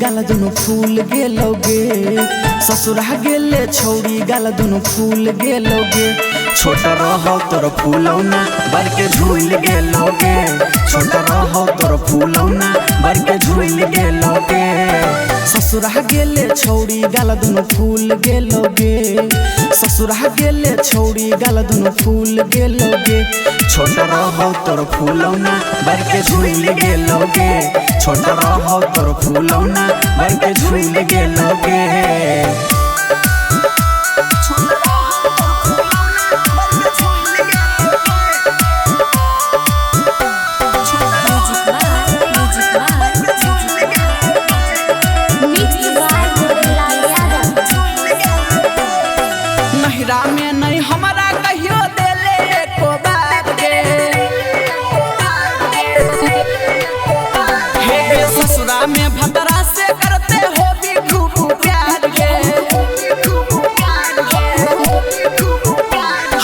गाल दुनु फूल गेलोगे ससुरा गेले छौड़ी गाल दुनु फूल गेलोगे छोट रहो तोर फूलौना बर के झूल गेलोगे छोट रहो तोर फूलौना बर के झूल गेलोगे ससुरा गेले छौड़ी गाल दुनु फूल गेलोगे ससुरा गेले छौड़ी गाल दुनु फूल गेलोगे छोट रहो तोर फूलौना बर के झूल गेलोगे छोट रहो तोर फूलौना बर के झूल गेलोगे नहिरा में नहीं हमारा कहियो देले एको बात के हे ससुरा में भतरा से करते हो भी खूब प्यार के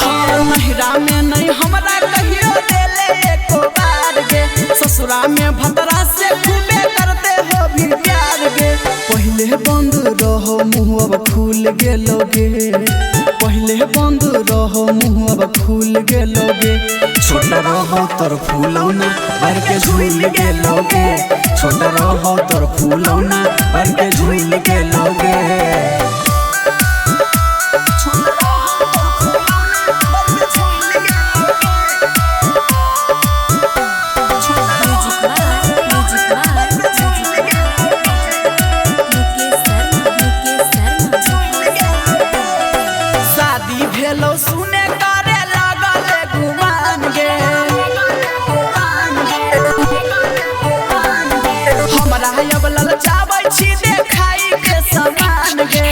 हाँ नहिरा में नहीं हमारा कहियो देले एको बात के ससुरा में भतरा से खूबे करते हो भी प्यार के पहले बंद रहो मुँह अब खुल गेलोगे पहले बंद रहो मुँह अब खुल गेलोगे छोट रहो तोर फूलौना बर के झूल गेलोगे छोट रहो तोर फूलौना बर के झूल गेलोगे भेलो सुने करे लागल गुमान गे हमरा अब ललचाबै छी देखाई के समान गे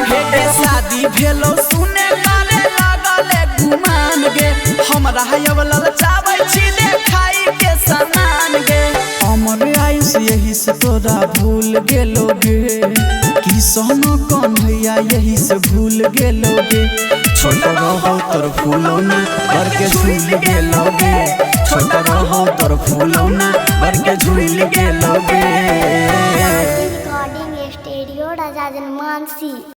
हे शादी भेलो सुने करे लागल गुमान गे हमरा अब ललचाबै छी देखाई के समान गे अमर आयुष यही से तोरा भूल गेलोगे सोनो कन्हैया यही से भूल गेलोगे छोट रहो तोर फूलौना बर के झूल गेलोगे छोट रहो तोर फूलौना बर के झूल गेलोगे रिकॉर्डिंग स्टूडियो राजा जनमानसी।